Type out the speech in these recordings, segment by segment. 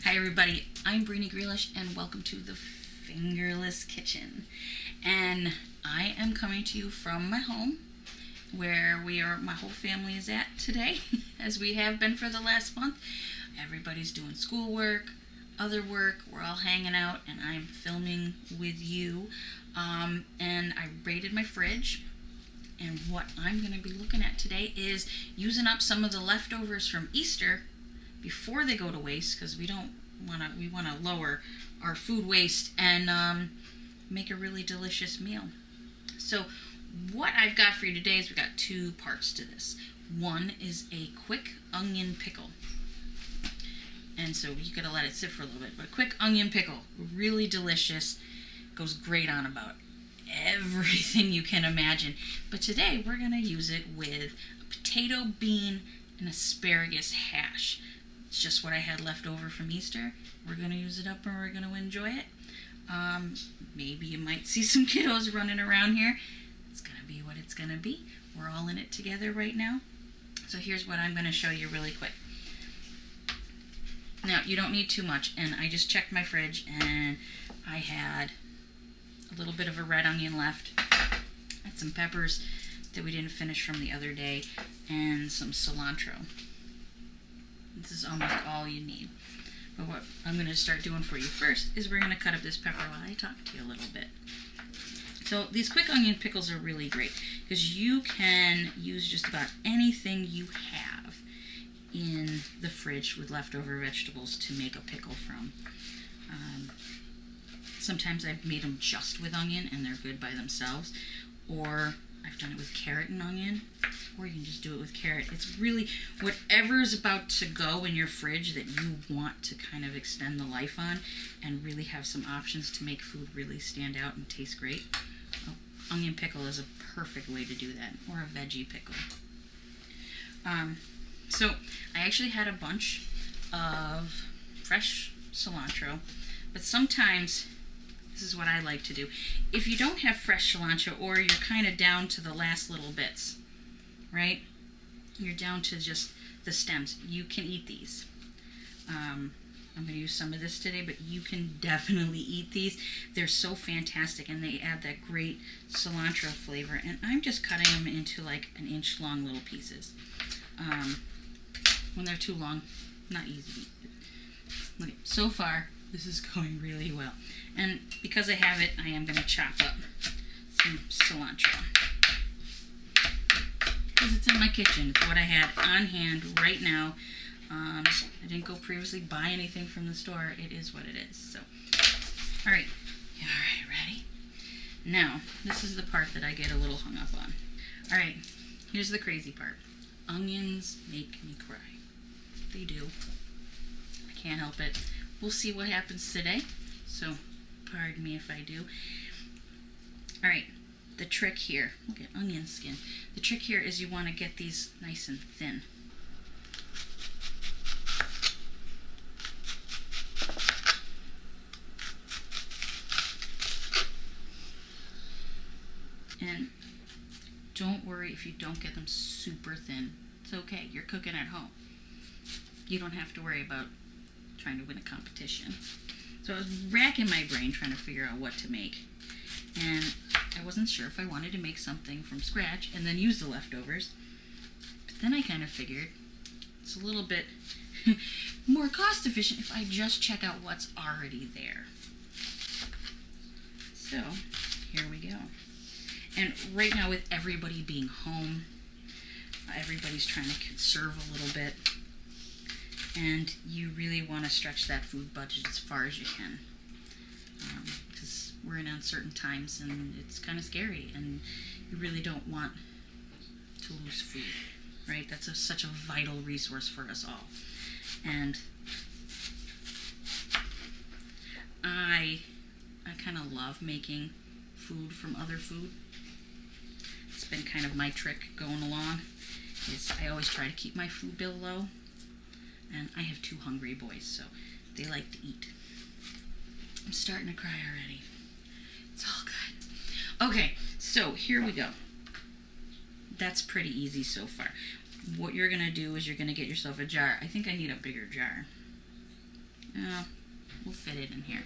Hi everybody, I'm Brini Grealish and welcome to the Fingerless Kitchen. And I am coming to you from my home where my whole family is at today, as we have been for the last month. Everybody's doing schoolwork, other work, we're all hanging out, and I'm filming with you. And I raided my fridge. And what I'm going to be looking at today is using up some of the leftovers from Easter before they go to waste, because we want to lower our food waste and make a really delicious meal. So what I've got for you today is we've got two parts to this. One is a quick onion pickle. And so you gotta let it sit for a little bit. But a quick onion pickle, really delicious, goes great on about everything you can imagine. But today we're gonna use it with a potato, bean, and asparagus hash. It's just what I had left over from Easter. We're gonna use it up and we're gonna enjoy it. Maybe you might see some kiddos running around here. It's gonna be what it's gonna be. We're all in it together right now. So here's what I'm gonna show you really quick. Now, you don't need too much, and I just checked my fridge and I had a little bit of a red onion left. I had some peppers that we didn't finish from the other day, and some cilantro. This is almost all you need. But what I'm going to start doing for you first is we're going to cut up this pepper while I talk to you a little bit. So these quick onion pickles are really great because you can use just about anything you have in the fridge with leftover vegetables to make a pickle from. Sometimes I've made them just with onion and they're good by themselves, or I've done it with carrot and onion, or you can just do it with carrot. It's really whatever's about to go in your fridge that you want to kind of extend the life on and really have some options to make food really stand out and taste great. Onion pickle is a perfect way to do that, or a veggie pickle. So I actually had a bunch of fresh cilantro, but sometimes this is what I like to do. If you don't have fresh cilantro, or you're kind of down to the last little bits, right? You're down to just the stems. You can eat these. I'm going to use some of this today, but you can definitely eat these. They're so fantastic, and they add that great cilantro flavor. And I'm just cutting them into like an inch long little pieces. When they're too long, not easy to eat. Okay, so far, this is going really well. And because I have it, I am going to chop up some cilantro. Because it's in my kitchen. It's what I had on hand right now. I didn't go previously buy anything from the store. It is what it is. So, all right, ready? Now, this is the part that I get a little hung up on. All right, here's the crazy part. Onions make me cry. They do. I can't help it. We'll see what happens today. So, pardon me if I do. All right, the trick here, look at onion skin. The trick here is you want to get these nice and thin. And don't worry if you don't get them super thin. It's okay, you're cooking at home. You don't have to worry about trying to win a competition. So I was racking my brain trying to figure out what to make. And I wasn't sure if I wanted to make something from scratch and then use the leftovers. But then I kind of figured it's a little bit more cost efficient if I just check out what's already there. So here we go. And right now, with everybody being home, everybody's trying to conserve a little bit. And you really want to stretch that food budget as far as you can. Because we're in uncertain times and it's kind of scary. And you really don't want to lose food, right? That's such a vital resource for us all. And I kind of love making food from other food. It's been kind of my trick going along. Is I always try to keep my food bill low. And I have two hungry boys, so they like to eat. I'm starting to cry already. It's all good. Okay, so here we go. That's pretty easy so far. What you're going to do is you're going to get yourself a jar. I think I need a bigger jar. We'll fit it in here.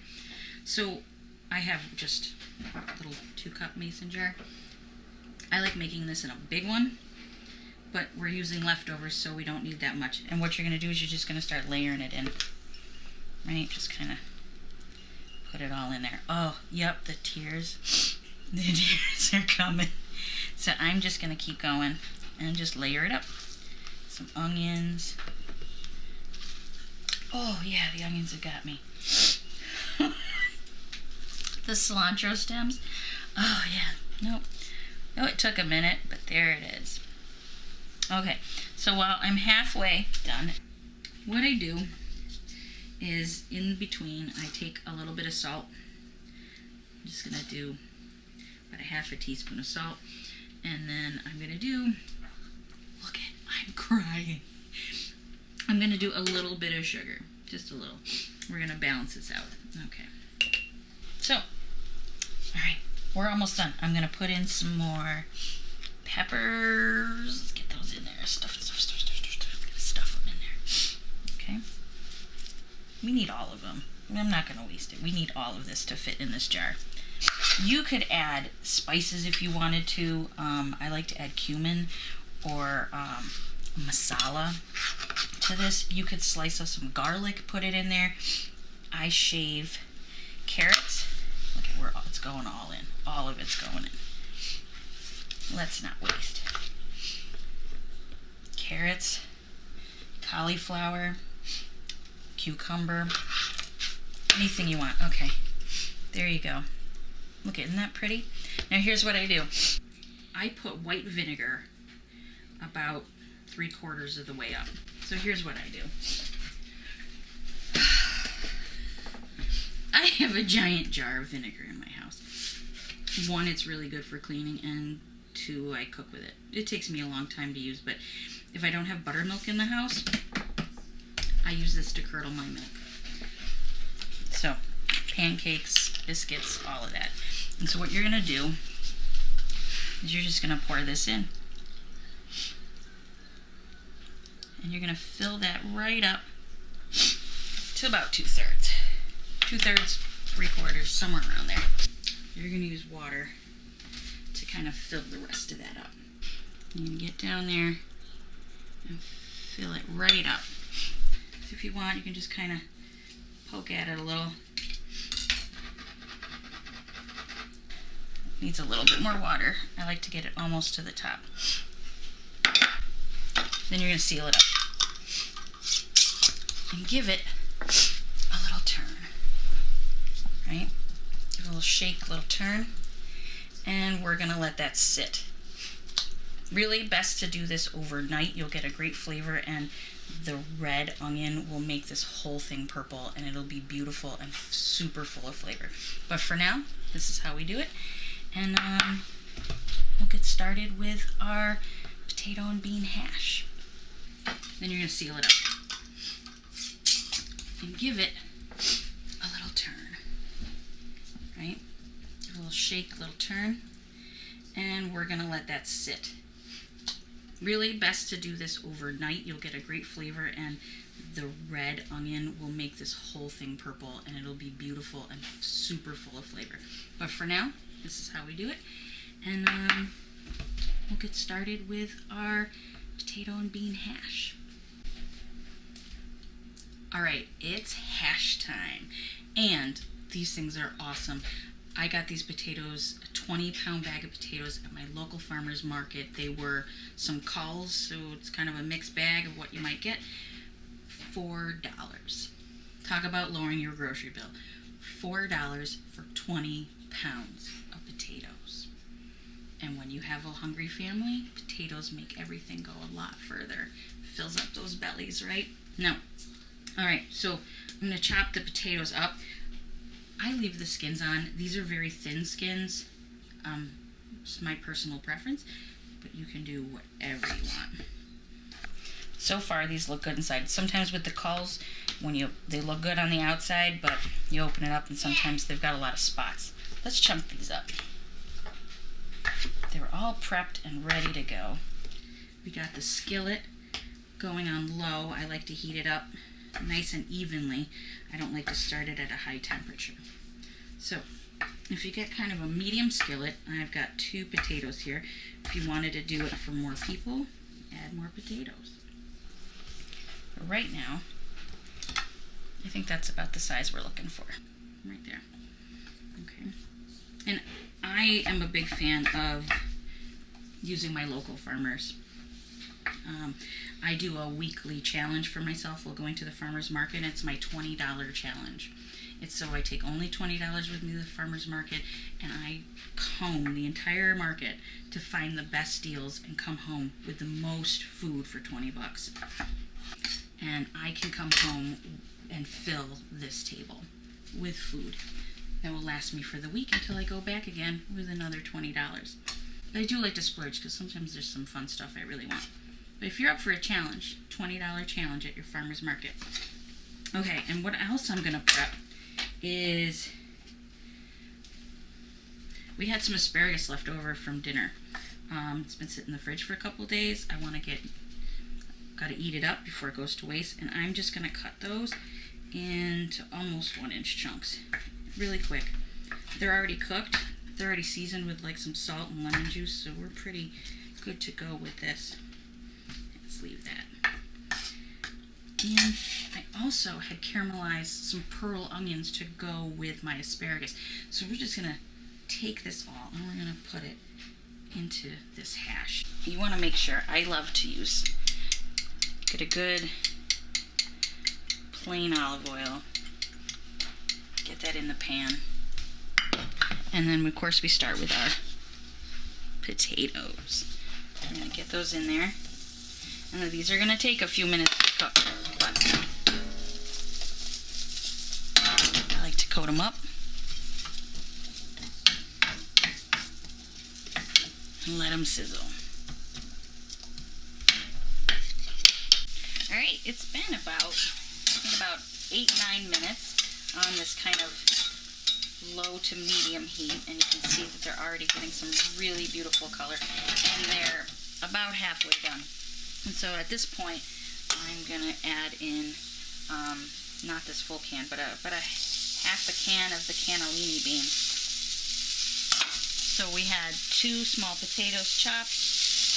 So I have just a little 2-cup mason jar. I like making this in a big one, but we're using leftovers, so we don't need that much. And what you're going to do is you're just going to start layering it in. Right? Just kind of put it all in there. Oh, yep, the tears. The tears are coming. So I'm just going to keep going and just layer it up. Some onions. Oh, yeah, the onions have got me. The cilantro stems. Oh, yeah. Nope. Oh, it took a minute, but there it is. Okay, so while I'm halfway done, what I do is in between, I take a little bit of salt. I'm just going to do about a half a teaspoon of salt. And then I'm going to do, look at, I'm crying. I'm going to do a little bit of sugar, just a little. We're going to balance this out. Okay. So, all right, we're almost done. I'm going to put in some more peppers. Let's get those in there. Stuff them in there. Okay. We need all of them. I'm not going to waste it. We need all of this to fit in this jar. You could add spices if you wanted to. I like to add cumin or masala to this. You could slice up some garlic, put it in there. I shave carrots. Look at where it's going all in. All of it's going in. Let's not waste. Carrots, cauliflower, cucumber, anything you want. Okay, there you go. Look, isn't that pretty? Now here's what I do. I put white vinegar about 3/4 of the way up. So here's what I do. I have a giant jar of vinegar in my house. 1, it's really good for cleaning, and 2, I cook with it. It takes me a long time to use, but if I don't have buttermilk in the house, I use this to curdle my milk. So, pancakes, biscuits, all of that. And so what you're going to do is you're just going to pour this in. And you're going to fill that right up to about 2/3. 2/3, 3/4, somewhere around there. You're going to use water to kind of fill the rest of that up. You're going to get down there and fill it right up. So if you want, you can just kind of poke at it a little. Needs a little bit more water. I like to get it almost to the top. Then you're going to seal it up. And give it a little turn. Right? Give it a little shake, a little turn. And we're going to let that sit. Really best to do this overnight. You'll get a great flavor, and the red onion will make this whole thing purple, and it'll be beautiful and super full of flavor. But for now, this is how we do it. And we'll get started with our potato and bean hash. Then you're going to seal it up. And give it a little turn. Right? Give it a little shake, a little turn. And we're going to let that sit. Really best to do this overnight. You'll get a great flavor, and the red onion will make this whole thing purple, and it'll be beautiful and super full of flavor. But for now, this is how we do it. And we'll get started with our potato and bean hash. Alright, it's hash time. And these things are awesome. I got these potatoes, a 20-pound bag of potatoes at my local farmer's market. They were some culls, so it's kind of a mixed bag of what you might get. $4. Talk about lowering your grocery bill. $4 for 20 pounds of potatoes. And when you have a hungry family, potatoes make everything go a lot further. Fills up those bellies, right? No. Alright, so I'm going to chop the potatoes up. I leave the skins on. These are very thin skins. It's my personal preference, but you can do whatever you want. So far, these look good inside. Sometimes with the culls, they look good on the outside, but you open it up and sometimes they've got a lot of spots. Let's chunk these up. They're all prepped and ready to go. We got the skillet going on low. I like to heat it up nice and evenly. I don't like to start it at a high temperature. So if you get kind of a medium skillet, I've got 2 potatoes here. If you wanted to do it for more people, add more potatoes. But right now, I think that's about the size we're looking for. Right there. Okay. And I am a big fan of using my local farmers. I do a weekly challenge for myself while going to the farmer's market. It's my $20 challenge. It's so I take only $20 with me to the farmer's market, and I comb the entire market to find the best deals and come home with the most food for 20 bucks. And I can come home and fill this table with food that will last me for the week until I go back again with another $20. But I do like to splurge because sometimes there's some fun stuff I really want. But if you're up for a challenge, $20 challenge at your farmer's market. Okay, and what else I'm going to prep is we had some asparagus left over from dinner. It's been sitting in the fridge for a couple days. I want to got to eat it up before it goes to waste, and I'm just going to cut those into almost 1-inch chunks really quick. They're already cooked. They're already seasoned with like some salt and lemon juice, so we're pretty good to go with this. Let's leave that. And I also had caramelized some pearl onions to go with my asparagus. So we're just going to take this all and we're going to put it into this hash. You want to make sure, I love to get a good plain olive oil. Get that in the pan. And then of course we start with our potatoes. We're going to get those in there. And these are going to take a few minutes to cook, but I like to coat them up and let them sizzle. Alright, it's been about 8-9 minutes on this kind of low to medium heat, and you can see that they're already getting some really beautiful color, and they're about halfway done. And so at this point, I'm gonna add in, not this full can, but a half a can of the cannellini beans. So we had 2 small potatoes chopped,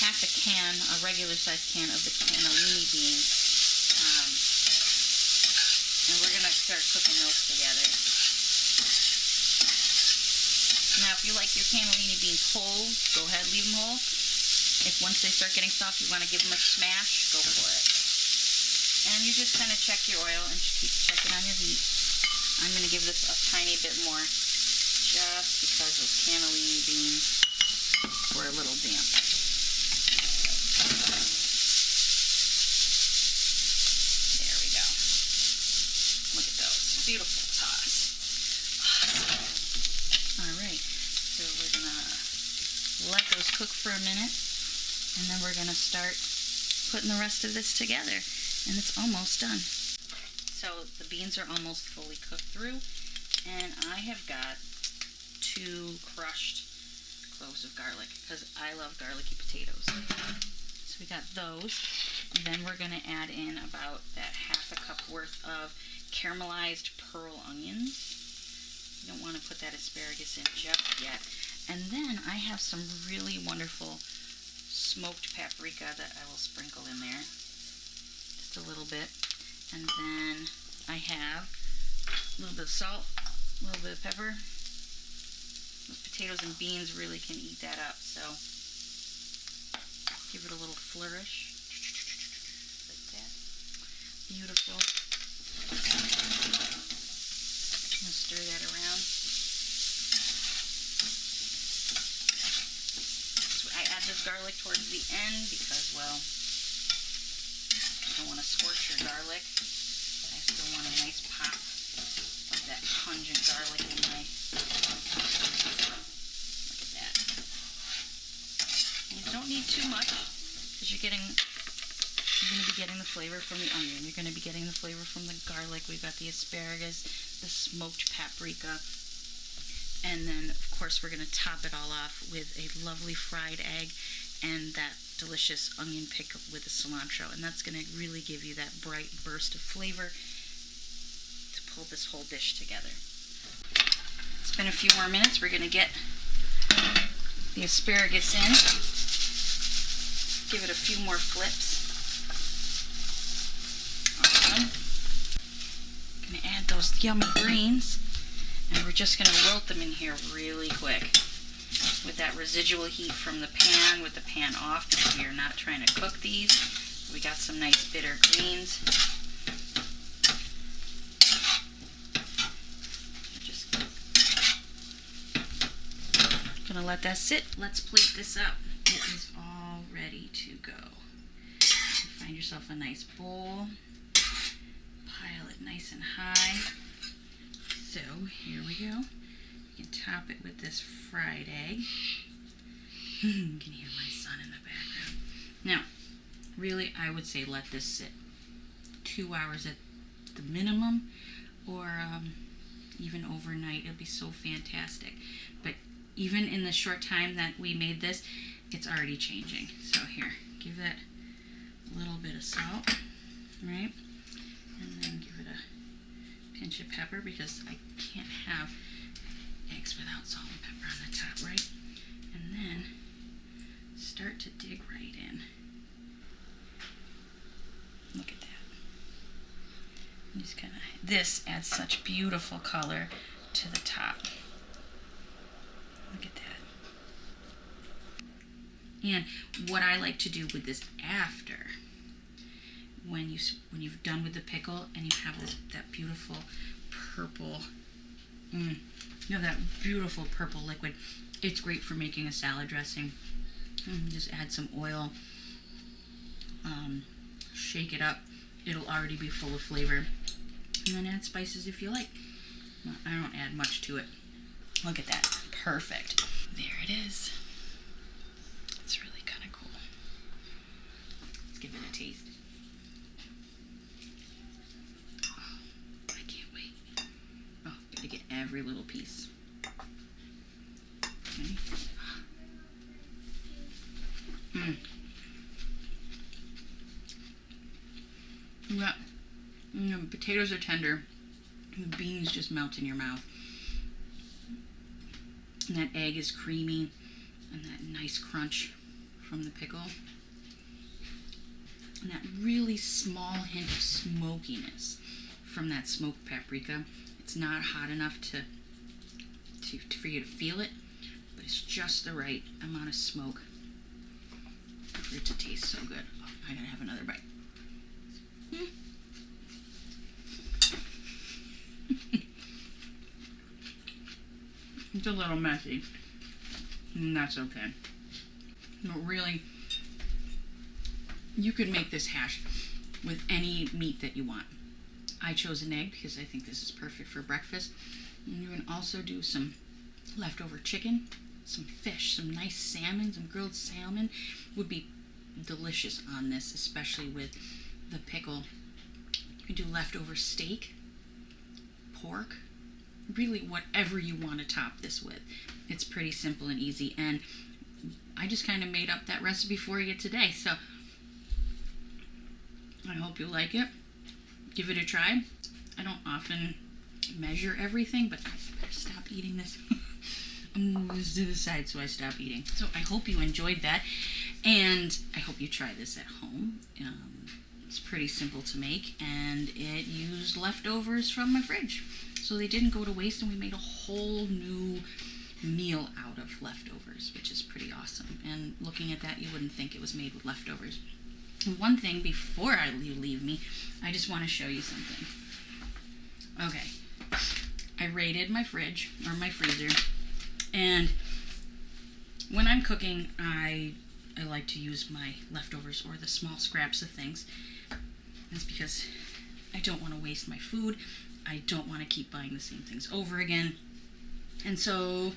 half a can, a regular sized can of the cannellini beans, and we're gonna start cooking those together. Now, if you like your cannellini beans whole, go ahead, leave them whole. If once they start getting soft, you want to give them a smash, go for it. And you just kind of check your oil and keep checking on your heat. I'm going to give this a tiny bit more just because those cannellini beans were a little damp. There we go. Look at those. Beautiful toss. Awesome. Alright, so we're going to let those cook for a minute. And then we're going to start putting the rest of this together. And it's almost done. So the beans are almost fully cooked through. And I have got 2 crushed cloves of garlic because I love garlicky potatoes. So we got those. And then we're going to add in about that half a cup worth of caramelized pearl onions. You don't want to put that asparagus in just yet. And then I have some really wonderful smoked paprika that I will sprinkle in there, just a little bit. And then I have a little bit of salt, a little bit of pepper. Those potatoes and beans really can eat that up, so give it a little flourish, like that. Beautiful. I'm gonna stir that around. This garlic towards the end because, well, I don't want to scorch your garlic. I still want a nice pop of that pungent garlic in my, look at that. And you don't need too much because you're going to be getting the flavor from the onion. You're going to be getting the flavor from the garlic. We've got the asparagus, the smoked paprika. And then, of course, we're going to top it all off with a lovely fried egg and that delicious onion pickle with the cilantro, and that's going to really give you that bright burst of flavor to pull this whole dish together. It's been a few more minutes. We're going to get the asparagus in. Give it a few more flips. Awesome. Going to add those yummy greens, and we're just going to wilt them in here really quick with that residual heat from the pan, with the pan off, because we are not trying to cook these. We got some nice bitter greens. Just gonna let that sit. Let's plate this up. It is all ready to go. Find yourself a nice bowl. Pile it nice and high. So here we go. You can top it with this fried egg. You can hear my son in the background. Now, really, I would say let this sit 2 hours at the minimum, or even overnight. It'll be so fantastic. But even in the short time that we made this, it's already changing. So here, give that a little bit of salt, right? And then give it a pinch of pepper, because I can't have eggs without salt and pepper on the top, right? And then start to dig right in. Look at that. And just kind of, this adds such beautiful color to the top. Look at that. And what I like to do with this after, when you've done with the pickle and you have that beautiful purple, you know, that beautiful purple liquid, it's great for making a salad dressing. Just add some oil, shake it up. It'll already be full of flavor. And then add spices if you like. Well, I don't add much to it. Look at that. Perfect. There it is. It's really kind of cool. Let's give it a taste. Oh, I can't wait. Oh, gotta get every little piece. Okay. Yeah, potatoes are tender. The beans just melt in your mouth. And that egg is creamy, and that nice crunch from the pickle. And that really small hint of smokiness from that smoked paprika. It's not hot enough for you to feel it, but it's just the right amount of smoke for it to taste so good. Oh, I gotta have another bite. It's a little messy, and that's okay. But really, you could make this hash with any meat that you want. I chose an egg because I think this is perfect for breakfast. And you can also do some leftover chicken, some fish, some nice salmon, some grilled salmon would be delicious on this, especially with the pickle. You can do leftover steak, pork, really whatever you want to top this with. It's pretty simple and easy, and I just kind of made up that recipe for you today, so I hope you like it. Give it a try. I don't often measure everything, but I better stop eating this. I'm going to move this to the side so I stop eating. So I hope you enjoyed that, and I hope you try this at home. It's pretty simple to make, and it used leftovers from my fridge, so they didn't go to waste, and we made a whole new meal out of leftovers, which is pretty awesome. And looking at that, you wouldn't think it was made with leftovers. And one thing before you leave me, I just want to show you something. Okay, I raided my fridge, or my freezer, and when I'm cooking, I like to use my leftovers or the small scraps of things. That's because I don't want to waste my food. I don't want to keep buying the same things over again. And so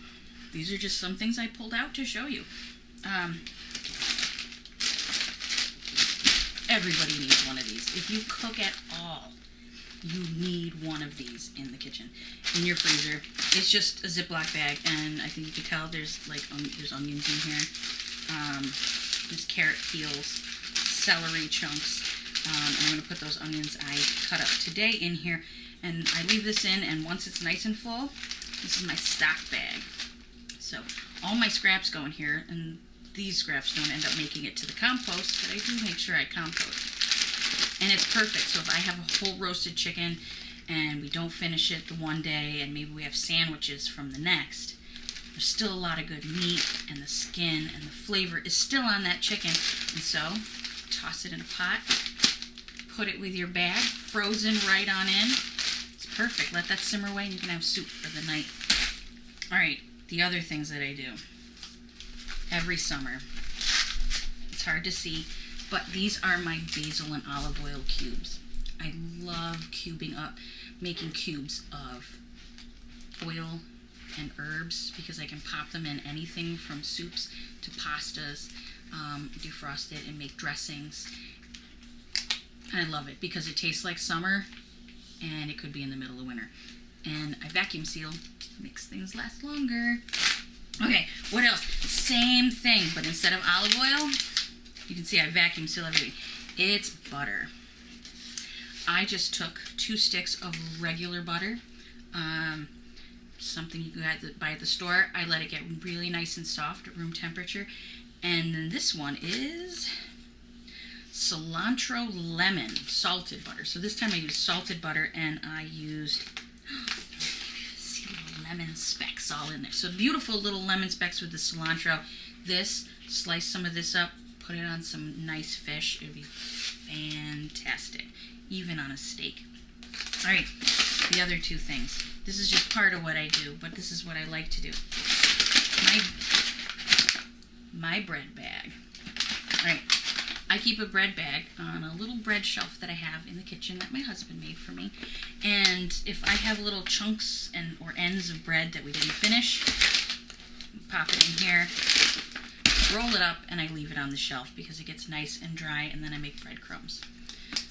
these are just some things I pulled out to show you. Everybody needs one of these. If you cook at all, you need one of these in the kitchen, in your freezer. It's just a Ziploc bag, and I think you can tell there's onions in here. There's carrot peels, celery chunks, and I'm going to put those onions I cut up today in here. And I leave this in, and once it's nice and full, this is my stock bag. So all my scraps go in here, and these scraps don't end up making it to the compost, but I do make sure I compost. And it's perfect. So if I have a whole roasted chicken and we don't finish it the one day, and maybe we have sandwiches from the next, there's still a lot of good meat, and the skin and the flavor is still on that chicken. And so toss it in a pot, put it with your bag, frozen right on in. It's perfect. Let that simmer away and you can have soup for the night. All right, the other things that I do every summer. It's hard to see, but these are my basil and olive oil cubes. I love cubing up, making cubes of oil and herbs because I can pop them in anything from soups to pastas, defrost it and make dressings. And I love it because it tastes like summer and it could be in the middle of winter. And I vacuum seal, makes things last longer. Okay, what else? Same thing, but instead of olive oil, you can see I vacuum seal everything. It's butter. I just took 2 sticks of regular butter, something you can buy at the store. I let it get really nice and soft at room temperature. And then this one is cilantro lemon salted butter. So this time I used salted butter, and I used see little lemon specks all in there. So beautiful little lemon specks with the cilantro. Slice some of this up, put it on some nice fish. It would be fantastic, even on a steak. All right, the other 2 things. This is just part of what I do, but this is what I like to do. My bread bag. All right, I keep a bread bag on a little bread shelf that I have in the kitchen that my husband made for me. And if I have little chunks or ends of bread that we didn't finish, pop it in here, roll it up, and I leave it on the shelf because it gets nice and dry, and then I make breadcrumbs.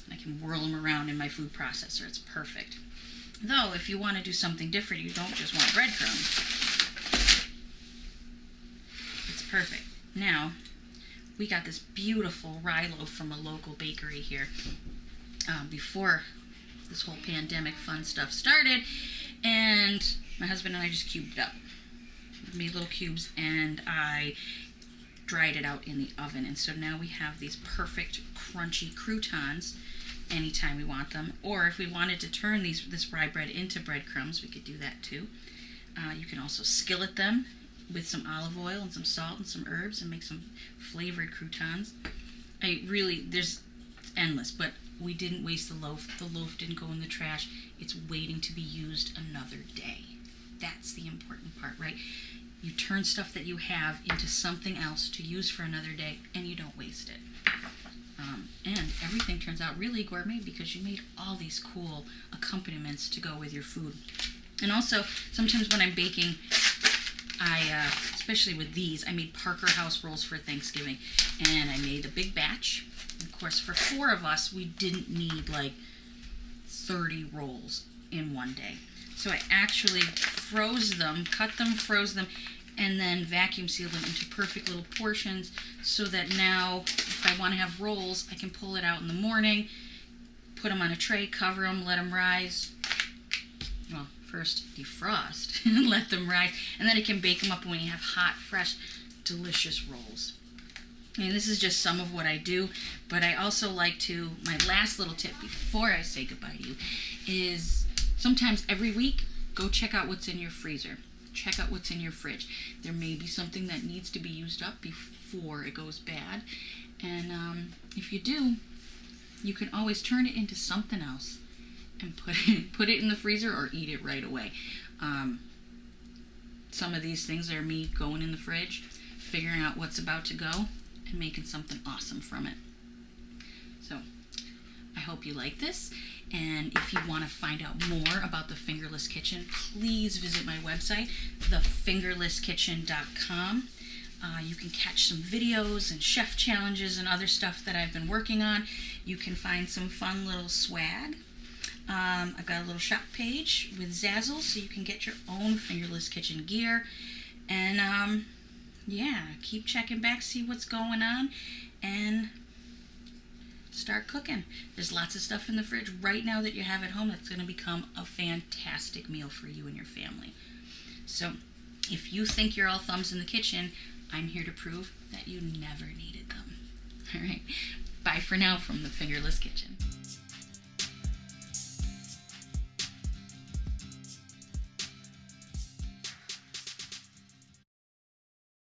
And I can whirl them around in my food processor. It's perfect. Though, if you want to do something different, you don't just want breadcrumbs. It's perfect. Now, we got this beautiful rye loaf from a local bakery here before this whole pandemic fun stuff started, and my husband and I just cubed it up. Made little cubes, and I dried it out in the oven, and so now we have these perfect crunchy croutons anytime we want them. Or if we wanted to turn this rye bread into breadcrumbs, we could do that too. You can also skillet them with some olive oil and some salt and some herbs and make some flavored croutons. It's endless, but we didn't waste the loaf. The loaf didn't go in the trash. It's waiting to be used another day. That's the important part, right? You turn stuff that you have into something else to use for another day, and you don't waste it. And everything turns out really gourmet because you made all these cool accompaniments to go with your food. And also, sometimes when I'm baking, especially with these, I made Parker House rolls for Thanksgiving, and I made a big batch. Of course, for 4 of us, we didn't need like 30 rolls in one day. So I actually froze them, cut them, froze them, and then vacuum sealed them into perfect little portions so that now if I want to have rolls, I can pull it out in the morning, put them on a tray, cover them, let them rise. Well, first defrost and let them rise, and then I can bake them up when you have hot, fresh, delicious rolls. And this is just some of what I do, but I also like to, my last little tip before I say goodbye to you is sometimes every week, go check out what's in your freezer. Check out what's in your fridge. There may be something that needs to be used up before it goes bad. And if you do, you can always turn it into something else and put it in the freezer or eat it right away. Some of these things are me going in the fridge, figuring out what's about to go, and making something awesome from it. So I hope you like this. And if you want to find out more about the Fingerless Kitchen, please visit my website, thefingerlesskitchen.com. You can catch some videos and chef challenges and other stuff that I've been working on. You can find some fun little swag. I've got a little shop page with Basil, so you can get your own Fingerless Kitchen gear. And yeah, keep checking back, see what's going on, and start cooking. There's lots of stuff in the fridge right now that you have at home that's going to become a fantastic meal for you and your family. So if you think you're all thumbs in the kitchen, I'm here to prove that you never needed them. All right, bye for now from the Fingerless Kitchen.